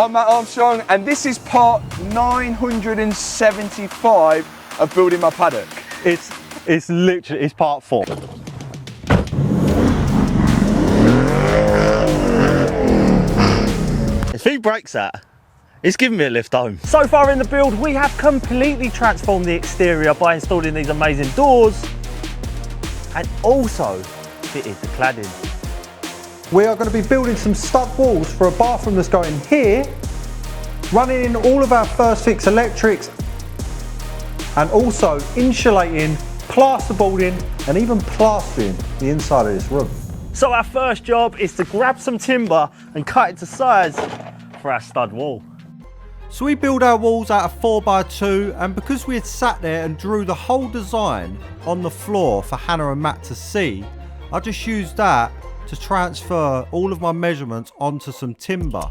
I'm Mat Armstrong and this is part 975 of building my paddock. It's literally, it's part 4. If he breaks that, it's giving me a lift home. So far in the build, we have completely transformed the exterior by installing these amazing doors and also fitted the cladding. We are going to be building some stud walls for a bathroom that's going here, running in all of our first fix electrics, and also insulating, plasterboarding, and even plastering the inside of this room. So our first job is to grab some timber and cut it to size for our stud wall. So we build our walls out of 4x2, and because we had sat there and drew the whole design on the floor for Hanna and Mat to see, I just used that to transfer all of my measurements onto some timber.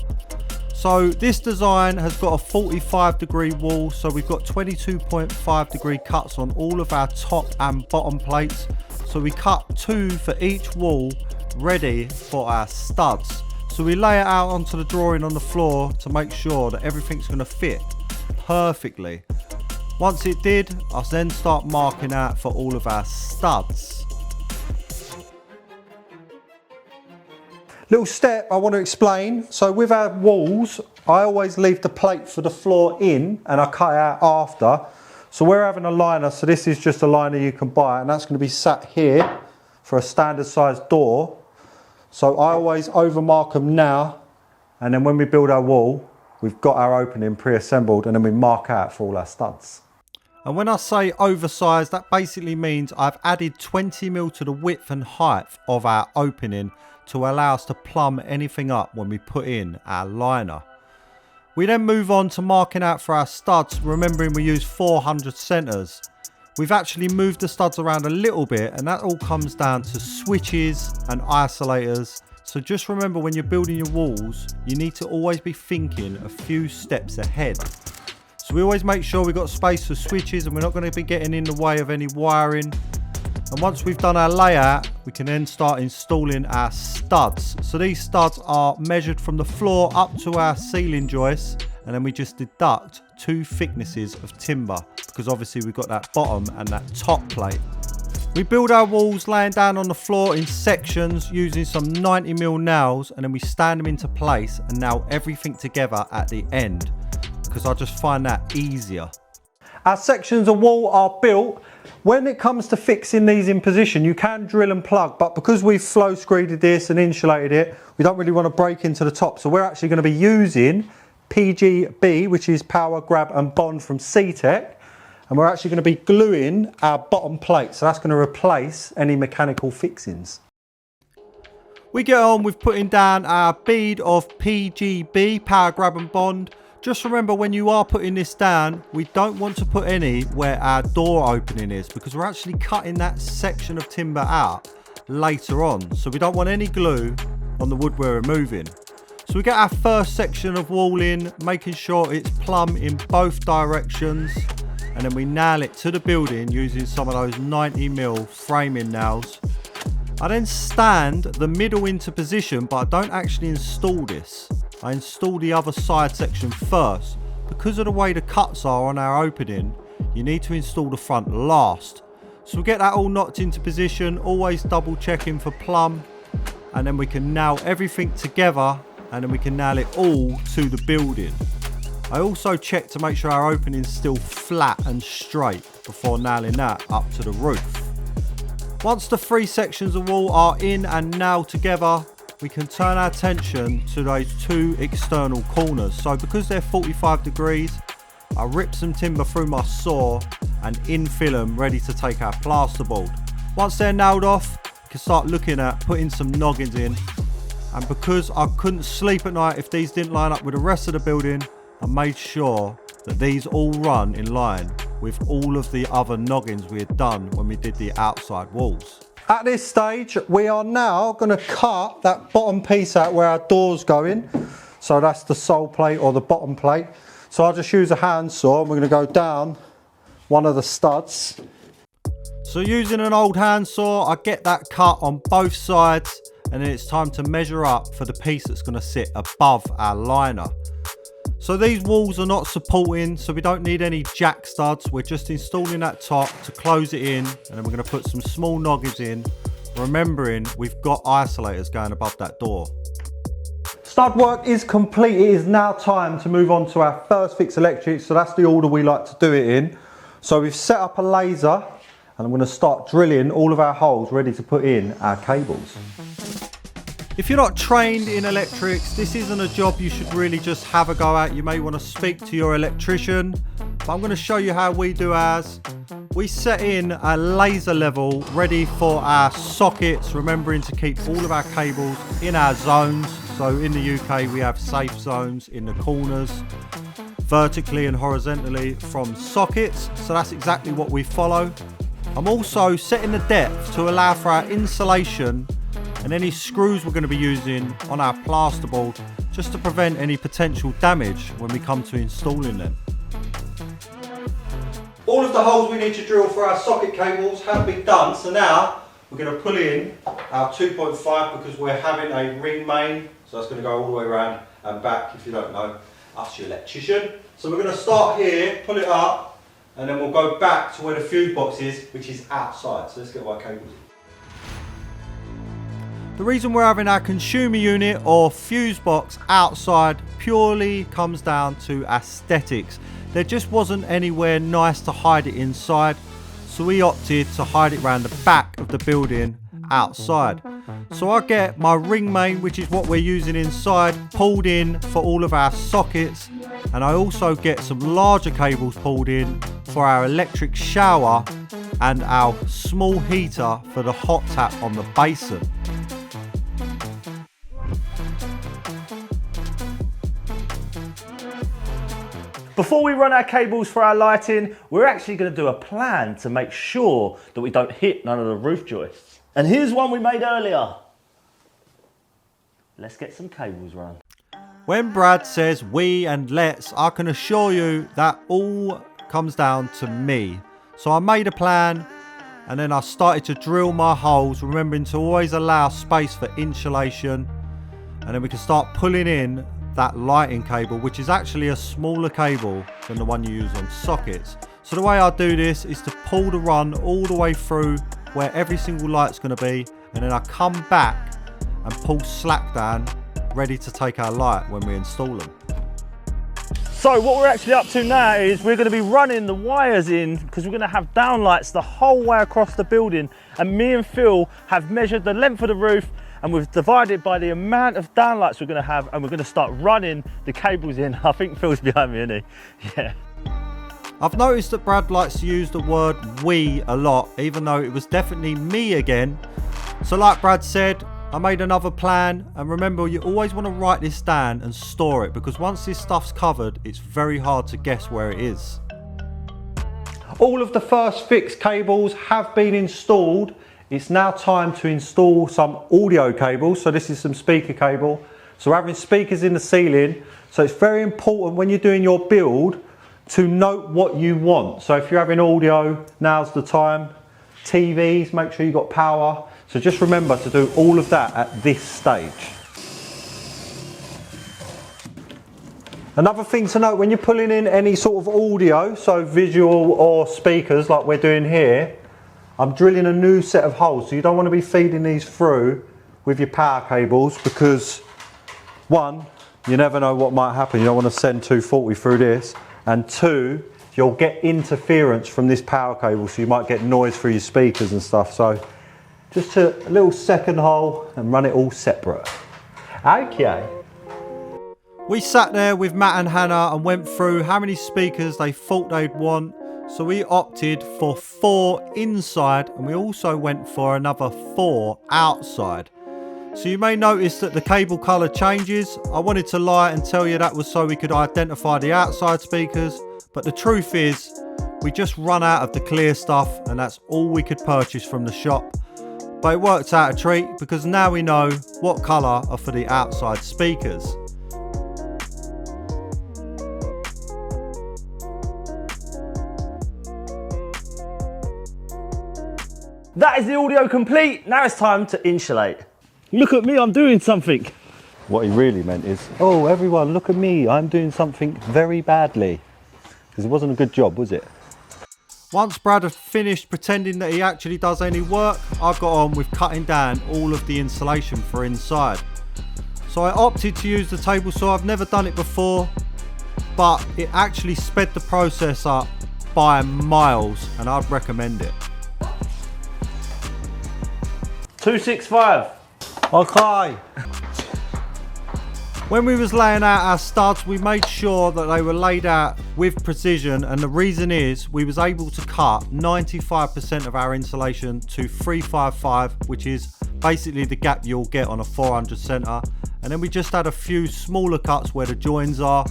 So this design has got a 45-degree wall, so we've got 22.5-degree cuts on all of our top and bottom plates. So we cut 2 for each wall, ready for our studs. So we lay it out onto the drawing on the floor to make sure that everything's going to fit perfectly. Once it did, I then start marking out for all of our studs. Little step I want to explain. So with our walls, I always leave the plate for the floor in and I cut it out after. So we're having a liner, so this is just a liner you can buy, and that's going to be sat here for a standard size door. So I always overmark them now, and then when we build our wall, we've got our opening pre-assembled, and then we mark out for all our studs. And when I say oversized, that basically means I've added 20mm to the width and height of our opening to allow us to plumb anything up when we put in our liner. We then move on to marking out for our studs, remembering we use 400 centers. We've actually moved the studs around a little bit, and that all comes down to switches and isolators. So just remember, when you're building your walls, you need to always be thinking a few steps ahead. So we always make sure we've got space for switches and we're not going to be getting in the way of any wiring. And once we've done our layout, we can then start installing our studs. So these studs are measured from the floor up to our ceiling joists, and then we just deduct 2 thicknesses of timber, because obviously we've got that bottom and that top plate. We build our walls laying down on the floor in sections using some 90mm nails, and then we stand them into place and nail everything together at the end, because I just find that easier. Our sections of wall are built. When it comes to fixing these in position, you can drill and plug, but because we've flow screeded this and insulated it, we don't really want to break into the top. So we're actually going to be using PGB, which is Power, Grab and Bond from C-Tech, and we're actually going to be gluing our bottom plate, so that's going to replace any mechanical fixings. We get on with putting down our bead of PGB, Power, Grab and Bond. Just remember, when you are putting this down, we don't want to put any where our door opening is, because we're actually cutting that section of timber out later on, so we don't want any glue on the wood we're removing. So we get our first section of wall in, making sure it's plumb in both directions, and then we nail it to the building using some of those 90mm framing nails. I then stand the middle into position, but I don't actually install this. I install the other side section first. Because of the way the cuts are on our opening, you need to install the front last. So we get that all knocked into position, always double checking for plumb, and then we can nail everything together, and then we can nail it all to the building. I also check to make sure our opening is still flat and straight before nailing that up to the roof. Once the 3 sections of wall are in and nailed together, we can turn our attention to those 2 external corners. So because they're 45 degrees, I rip some timber through my saw and infill them, ready to take our plasterboard. Once they're nailed off, we can start looking at putting some noggins in. And because I couldn't sleep at night if these didn't line up with the rest of the building, I made sure that these all run in line with all of the other noggins we had done when we did the outside walls. At this stage, we are now going to cut that bottom piece out where our door's going. So that's the sole plate or the bottom plate. So I'll just use a handsaw and we're going to go down one of the studs. So using an old handsaw, I get that cut on both sides, and then it's time to measure up for the piece that's going to sit above our liner. So these walls are not supporting, so we don't need any jack studs. We're just installing that top to close it in, and then we're going to put some small noggins in, remembering we've got isolators going above that door. Stud work is complete. It is now time to move on to our first fix electric, so that's the order we like to do it in. So we've set up a laser, and I'm going to start drilling all of our holes ready to put in our cables. If you're not trained in electrics, this isn't a job you should really just have a go at. You may want to speak to your electrician, but I'm going to show you how we do ours. We set in a laser level ready for our sockets, remembering to keep all of our cables in our zones. So in the UK we have safe zones in the corners, vertically and horizontally from sockets. So that's exactly what we follow. I'm also setting the depth to allow for our insulation and any screws we're going to be using on our plasterboard, just to prevent any potential damage when we come to installing them. All of the holes we need to drill for our socket cables have been done, so now we're going to pull in our 2.5 because we're having a ring main, so that's going to go all the way around and back. If you don't know, ask your electrician. So we're going to start here, pull it up, and then we'll go back to where the fuse box is, which is outside. So let's get our cables in. The reason we're having our consumer unit or fuse box outside purely comes down to aesthetics. There just wasn't anywhere nice to hide it inside, so we opted to hide it around the back of the building outside. So I get my ring main, which is what we're using inside, pulled in for all of our sockets, and I also get some larger cables pulled in for our electric shower and our small heater for the hot tap on the basin. Before we run our cables for our lighting, we're actually going to do a plan to make sure that we don't hit none of the roof joists. And here's one we made earlier. Let's get some cables run. When Brad says we and let's, I can assure you that all comes down to me. So I made a plan, and then I started to drill my holes, remembering to always allow space for insulation, and then we can start pulling in that lighting cable, which is actually a smaller cable than the one you use on sockets. So the way I do this is to pull the run all the way through where every single light's going to be, and then I come back and pull slack down, ready to take our light when we install them. So what we're actually up to now is we're going to be running the wires in, because we're going to have downlights the whole way across the building, and me and Phil have measured the length of the roof, and we've divided by the amount of downlights we're going to have, and we're going to start running the cables in. I think Phil's behind me, isn't he? Yeah. I've noticed that Brad likes to use the word we a lot, even though it was definitely me again. So like Brad said, I made another plan, and remember, you always want to write this down and store it, because once this stuff's covered, it's very hard to guess where it is. All of the first fix cables have been installed. It's now time to install some audio cables. So this is some speaker cable. So we're having speakers in the ceiling. So it's very important when you're doing your build to note what you want. So if you're having audio, now's the time. TVs, make sure you've got power. So just remember to do all of that at this stage. Another thing to note when you're pulling in any sort of audio, so visual or speakers like we're doing here, I'm drilling a new set of holes, so you don't want to be feeding these through with your power cables, because one, you never know what might happen. You don't want to send 240 through this, and two, you'll get interference from this power cable, so you might get noise through your speakers and stuff. So just a little second hole and run it all separate. Okay. We sat there with Matt and Hannah and went through how many speakers they thought they'd want. So we opted for 4 inside, and we also went for another 4 outside. So you may notice that the cable colour changes. I wanted to lie and tell you that was so we could identify the outside speakers, but the truth is we just run out of the clear stuff, and that's all we could purchase from the shop. But it worked out a treat, because now we know what colour are for the outside speakers. That is the audio complete. Now it's time to insulate. Look at me, I'm doing something. What he really meant is, oh everyone look at me, I'm doing something very badly. Because it wasn't a good job, was it? Once Brad had finished pretending that he actually does any work, I got on with cutting down all of the insulation for inside. So I opted to use the table saw. I've never done it before, but it actually sped the process up by miles, and I'd recommend it. 265. Okay. When we was laying out our studs, we made sure that they were laid out with precision, and the reason is we was able to cut 95% of our insulation to 355, which is basically the gap you'll get on a 400 centre, and then we just had a few smaller cuts where the joins are,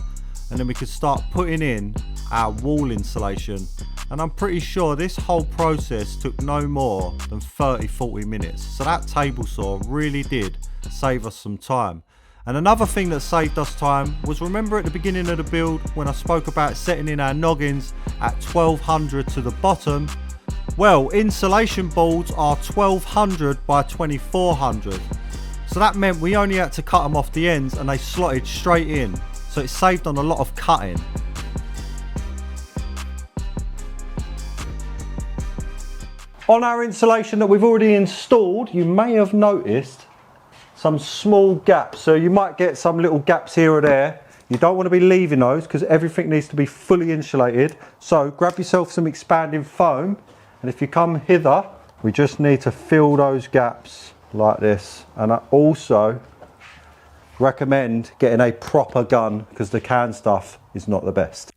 and then we could start putting in our wall insulation. And I'm pretty sure this whole process took no more than 30-40 minutes. So that table saw really did save us some time. And another thing that saved us time was, remember at the beginning of the build when I spoke about setting in our noggins at 1200 to the bottom? Well, insulation boards are 1200 by 2400. So that meant we only had to cut them off the ends and they slotted straight in. So it saved on a lot of cutting. On our insulation that we've already installed, you may have noticed some small gaps. So you might get some little gaps here or there. You don't want to be leaving those because everything needs to be fully insulated. So grab yourself some expanding foam, and if you come hither, we just need to fill those gaps like this. And I also recommend getting a proper gun because the can stuff is not the best.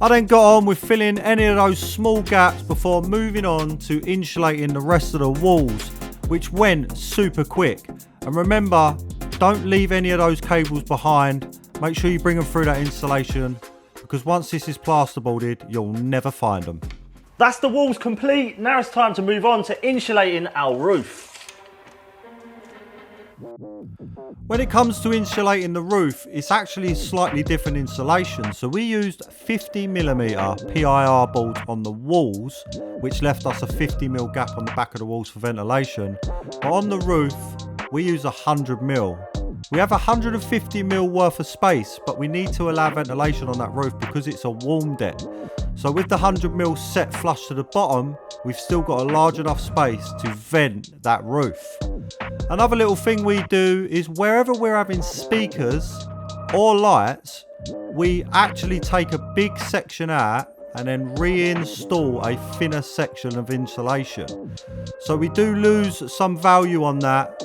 I then got on with filling any of those small gaps before moving on to insulating the rest of the walls, which went super quick. And remember, don't leave any of those cables behind. Make sure you bring them through that insulation, because once this is plasterboarded, you'll never find them. That's the walls complete. Now it's time to move on to insulating our roof. When it comes to insulating the roof, it's actually slightly different insulation. So we used 50mm PIR boards on the walls, which left us a 50mm gap on the back of the walls for ventilation. But on the roof, we use 100mm. We have 150mm worth of space, but we need to allow ventilation on that roof because it's a warm deck. So with the 100mm set flush to the bottom, we've still got a large enough space to vent that roof. Another little thing we do is wherever we're having speakers or lights, we actually take a big section out and then reinstall a thinner section of insulation. So we do lose some value on that,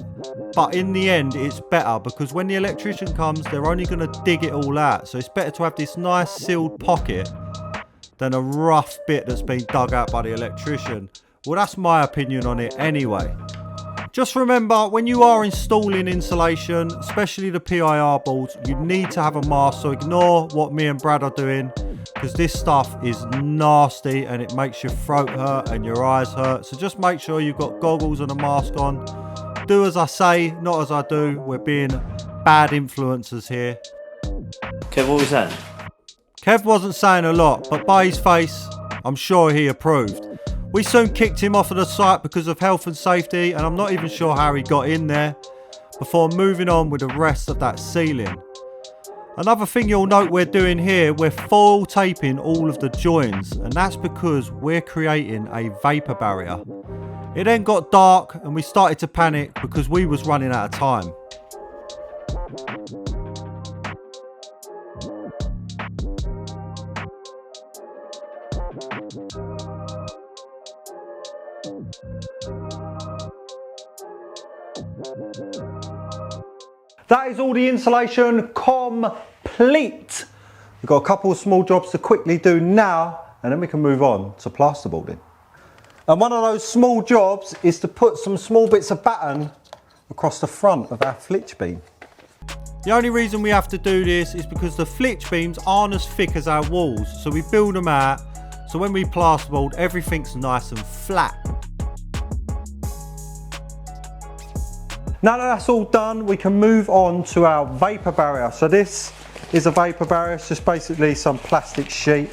but in the end it's better because when the electrician comes, they're only going to dig it all out. So it's better to have this nice sealed pocket than a rough bit that's been dug out by the electrician. Well, that's my opinion on it anyway. Just remember, when you are installing insulation, especially the PIR boards, you need to have a mask. So ignore what me and Brad are doing, because this stuff is nasty and it makes your throat hurt and your eyes hurt. So just make sure you've got goggles and a mask on. Do as I say, not as I do. We're being bad influencers here. Kev, what was that? Kev wasn't saying a lot, but by his face, I'm sure he approved. We soon kicked him off of the site because of health and safety, and I'm not even sure how he got in there, before moving on with the rest of that ceiling. Another thing you'll note we're doing here, we're foil taping all of the joins, and that's because we're creating a vapour barrier. It then got dark and we started to panic because we was running out of time. That is all the insulation complete. We've got a couple of small jobs to quickly do now, and then we can move on to plasterboarding. And one of those small jobs is to put some small bits of batten across the front of our flitch beam. The only reason we have to do this is because the flitch beams aren't as thick as our walls, so we build them out, so when we plasterboard, everything's nice and flat. Now that that's all done, we can move on to our vapour barrier. So this is a vapour barrier, it's just basically some plastic sheet.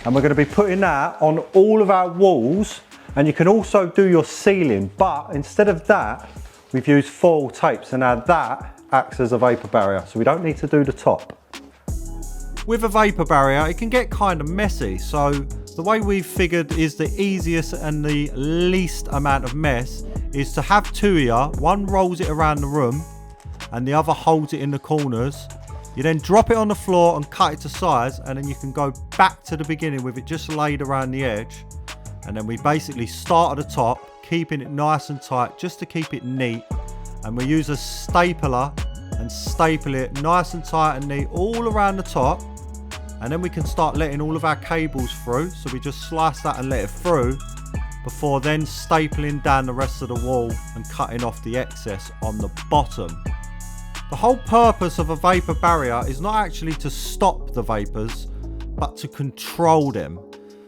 And we're going to be putting that on all of our walls, and you can also do your ceiling, but instead of that, we've used foil tape. So now that acts as a vapour barrier, so we don't need to do the top. With a vapour barrier, it can get kind of messy, so the way we've figured is the easiest and the least amount of mess is to have two here. One rolls it around the room and the other holds it in the corners. You then drop it on the floor and cut it to size, and then you can go back to the beginning with it just laid around the edge. And then we basically start at the top, keeping it nice and tight just to keep it neat. And we use a stapler and staple it nice and tight and neat all around the top. And then we can start letting all of our cables through. So we just slice that and let it through before then stapling down the rest of the wall and cutting off the excess on the bottom. The whole purpose of a vapour barrier is not actually to stop the vapours, but to control them.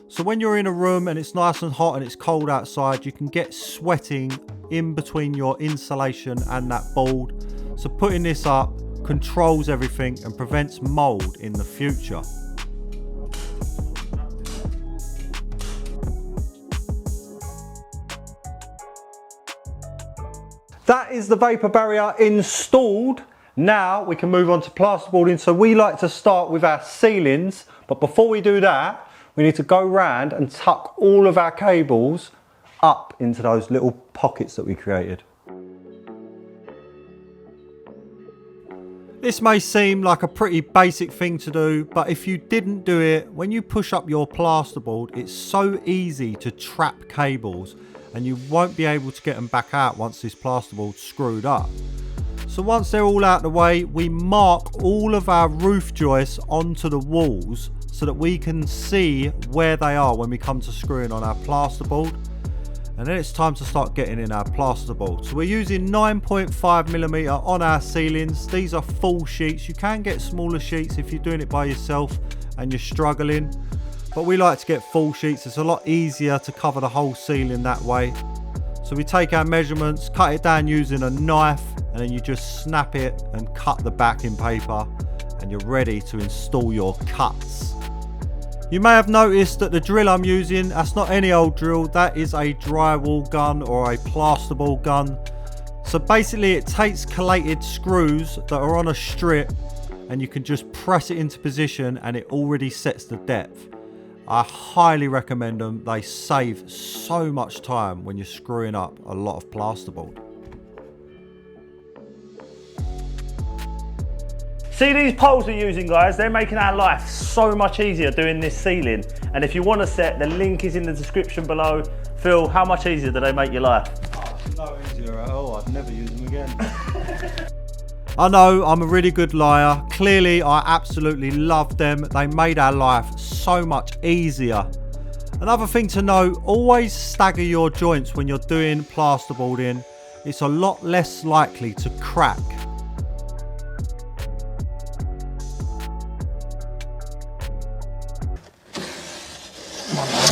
So when you're in a room and it's nice and hot and it's cold outside, you can get sweating in between your insulation and that board. So putting this up controls everything and prevents mould in the future. That is the vapour barrier installed. Now we can move on to plasterboarding. So we like to start with our ceilings, but before we do that, we need to go round and tuck all of our cables up into those little pockets that we created. This may seem like a pretty basic thing to do, but if you didn't do it, when you push up your plasterboard, it's so easy to trap cables and you won't be able to get them back out once this plasterboard's screwed up. So once they're all out of the way, we mark all of our roof joists onto the walls so that we can see where they are when we come to screwing on our plasterboard. And then it's time to start getting in our plasterboard. So we're using 9.5mm on our ceilings. These are full sheets. You can get smaller sheets if you're doing it by yourself and you're struggling, but we like to get full sheets. It's a lot easier to cover the whole ceiling that way. So we take our measurements, cut it down using a knife, and then you just snap it and cut the backing paper, and you're ready to install your cuts. You may have noticed that the drill I'm using, that's not any old drill, that is a drywall gun or a plasterboard gun. So basically it takes collated screws that are on a strip and you can just press it into position and it already sets the depth. I highly recommend them. They save so much time when you're screwing up a lot of plasterboard. See these poles we're using, guys? They're making our life so much easier doing this ceiling. And if you want a set, the link is in the description below. Phil, how much easier do they make your life? Oh, no easier at all. I'd never use them again. I know, I'm a really good liar. Clearly, I absolutely love them. They made our life so much easier. Another thing to know, always stagger your joints when you're doing plasterboarding. It's a lot less likely to crack.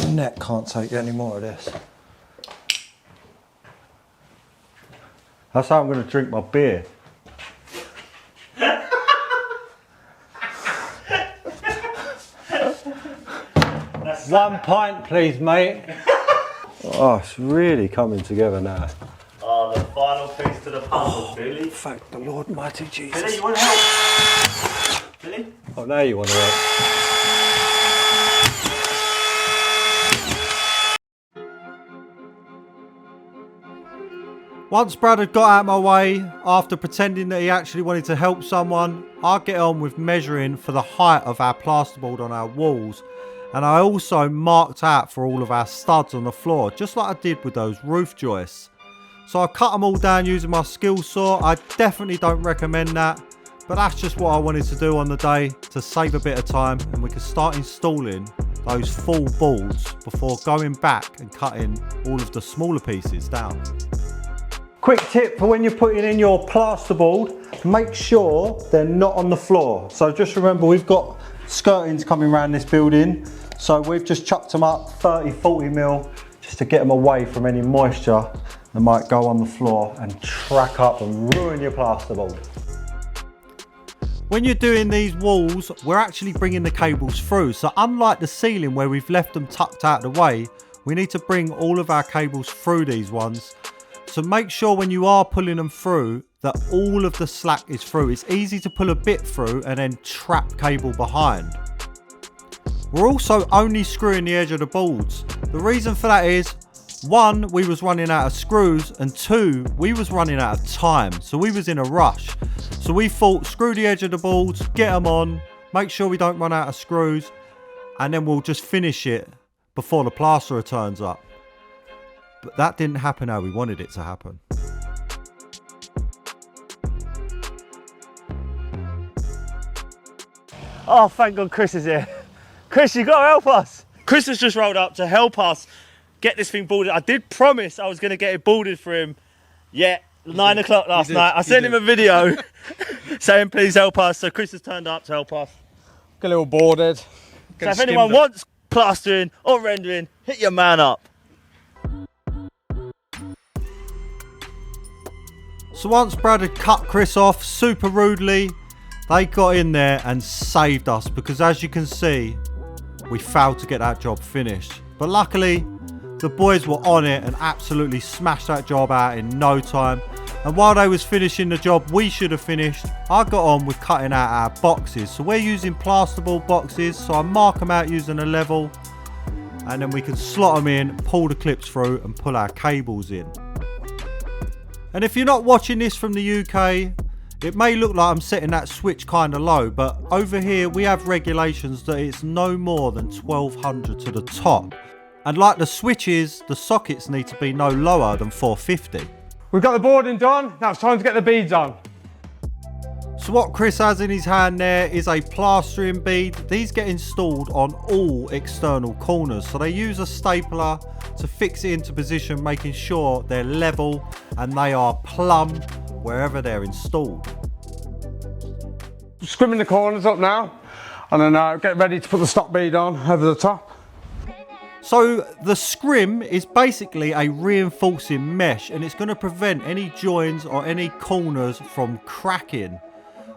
My neck can't take any more of this. That's how I'm going to drink my beer. One pint, please, mate. Oh, it's really coming together now. Oh, the final piece to the puzzle, Billy. Thank the Lord, mighty Jesus. Billy, you want to help? Billy? Oh, now you want to help. Once Brad had got out of my way, after pretending that he actually wanted to help someone, I get on with measuring for the height of our plasterboard on our walls. And I also marked out for all of our studs on the floor, just like I did with those roof joists. So I cut them all down using my skill saw. I definitely don't recommend that, but that's just what I wanted to do on the day to save a bit of time, and we could start installing those full boards before going back and cutting all of the smaller pieces down. Quick tip for when you're putting in your plasterboard, make sure they're not on the floor. So just remember, we've got skirtings coming around this building, so we've just chucked them up 30-40mm just to get them away from any moisture that might go on the floor and track up and ruin your plasterboard. When you're doing these walls, we're actually bringing the cables through, so unlike the ceiling where we've left them tucked out of the way, we need to bring all of our cables through these ones. So make sure when you are pulling them through that all of the slack is through. It's easy to pull a bit through and then trap cable behind. We're also only screwing the edge of the boards. The reason for that is, 1, we was running out of screws, and 2, we was running out of time. So we was in a rush. So we thought, screw the edge of the boards, get them on, make sure we don't run out of screws, and then we'll just finish it before the plasterer turns up. But that didn't happen how we wanted it to happen. Oh, thank God Chris is here. Chris, you got to help us. Chris has just rolled up to help us get this thing boarded. I did promise I was going to get it boarded for him. Yeah, 9 o'clock last night. I sent him a video saying please help us. So Chris has turned up to help us. Get a little boarded. So if anyone wants plastering or rendering, hit your man up. So once Brad had cut Chris off super rudely, they got in there and saved us, because as you can see, we failed to get that job finished. But luckily, the boys were on it and absolutely smashed that job out in no time. And while they was finishing the job we should have finished, I got on with cutting out our boxes. So we're using plasterboard boxes, so I mark them out using a level, and then we can slot them in, pull the clips through and pull our cables in. And if you're not watching this from the UK, it may look like I'm setting that switch kind of low, but over here we have regulations that it's no more than 1200 to the top. And like the switches, the sockets need to be no lower than 450. We've got the boarding done, now it's time to get the beads on. So what Chris has in his hand there is a plastering bead. These get installed on all external corners. So they use a stapler to fix it into position, making sure they're level and they are plumb wherever they're installed. Scrimming the corners up now, and then get ready to put the stop bead on over the top. So the scrim is basically a reinforcing mesh, and it's going to prevent any joins or any corners from cracking.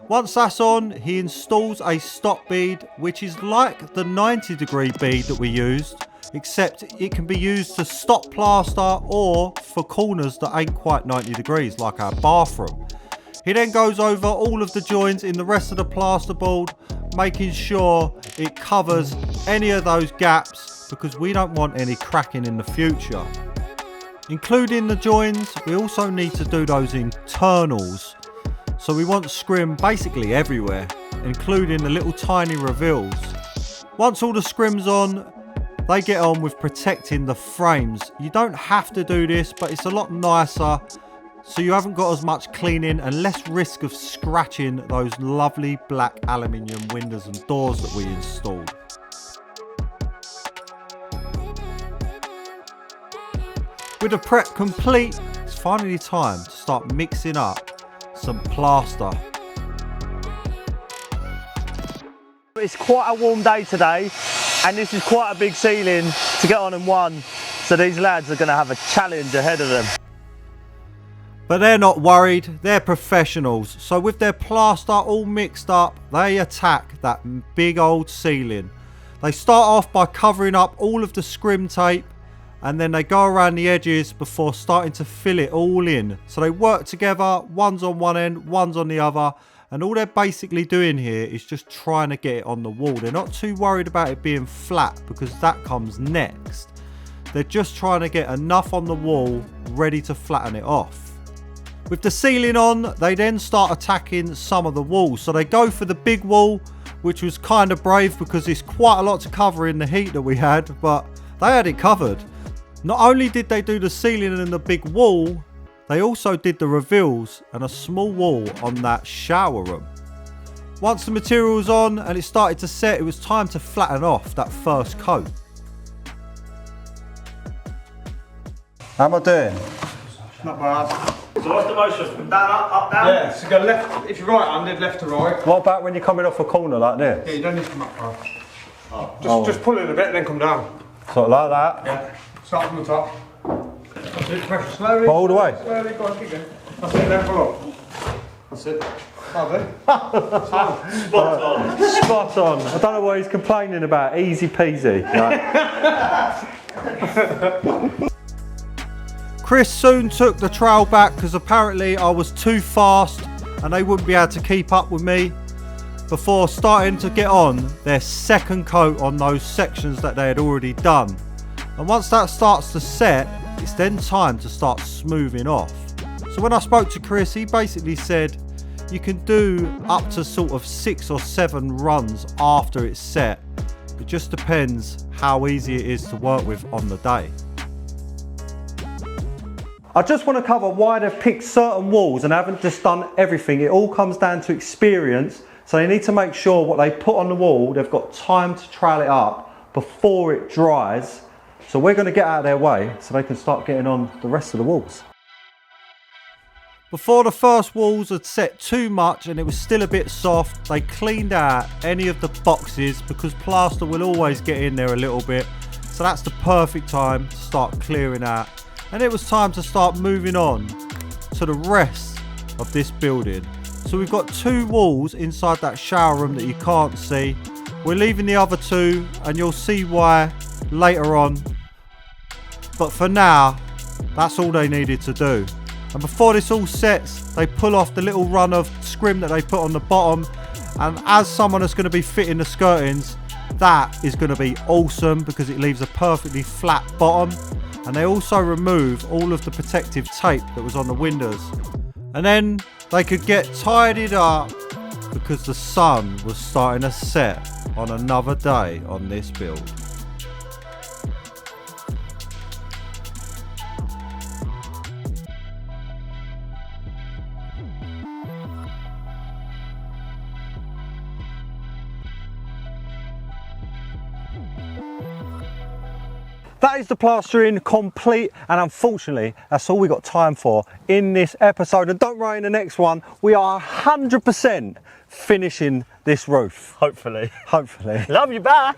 Once that's on, he installs a stop bead, which is like the 90-degree bead that we used, except it can be used to stop plaster or for corners that ain't quite 90 degrees, like our bathroom. He then goes over all of the joins in the rest of the plasterboard, making sure it covers any of those gaps, because we don't want any cracking in the future. Including the joins, we also need to do those internals. So we want scrim basically everywhere, including the little tiny reveals. Once all the scrim's on, they get on with protecting the frames. You don't have to do this, but it's a lot nicer, so you haven't got as much cleaning and less risk of scratching those lovely black aluminium windows and doors that we installed. With the prep complete, it's finally time to start mixing up some plaster. It's quite a warm day today, and this is quite a big ceiling to get on in one, so these lads are going to have a challenge ahead of them. But they're not worried, they're professionals. So with their plaster all mixed up, they attack that big old ceiling. They start off by covering up all of the scrim tape, and then they go around the edges before starting to fill it all in. So they work together, one's on one end, one's on the other, and all they're basically doing here is just trying to get it on the wall. They're not too worried about it being flat, because that comes next. They're just trying to get enough on the wall ready to flatten it off. With the ceiling on, they then start attacking some of the walls. So they go for the big wall, which was kind of brave because it's quite a lot to cover in the heat that we had, but they had it covered. Not only did they do the ceiling and the big wall, they also did the reveals and a small wall on that shower room. Once the material was on and it started to set, it was time to flatten off that first coat. How am I doing? Not bad. So what's the motion? From down, up, down? Yeah, so go left, if you're right-handed, left to right. What about when you're coming off a corner like this? Yeah, you don't need to come up far. Just pull it a bit and then come down. Sort of like that? Yeah. Start from the top. That's it, pressure slowly. All the way? Slowly, go on, keep going. That's it, then pull up. That's it. Spot on. Spot on. I don't know what he's complaining about. Easy peasy. Right. Chris soon took the trail back because apparently I was too fast and they wouldn't be able to keep up with me before starting to get on their second coat on those sections that they had already done. And once that starts to set, it's then time to start smoothing off. So when I spoke to Chris, he basically said you can do up to sort of 6 or 7 runs after it's set. It just depends how easy it is to work with on the day. I just want to cover why they've picked certain walls and haven't just done everything. It all comes down to experience. So they need to make sure what they put on the wall, they've got time to trail it up before it dries. So we're going to get out of their way so they can start getting on the rest of the walls. Before the first walls had set too much and it was still a bit soft, they cleaned out any of the boxes because plaster will always get in there a little bit. So that's the perfect time to start clearing out. And it was time to start moving on to the rest of this building. So we've got 2 walls inside that shower room that you can't see. We're leaving the other 2 and you'll see why later on. But for now, that's all they needed to do. And before this all sets, they pull off the little run of scrim that they put on the bottom. And as someone that's going to be fitting the skirtings, that is going to be awesome because it leaves a perfectly flat bottom. And they also remove all of the protective tape that was on the windows. And then they could get tidied up because the sun was starting to set on another day on this build. That is the plastering complete, and unfortunately that's all we got time for in this episode. And don't worry, in the next one we are 100% finishing this roof. Hopefully. Hopefully. Love you, bye.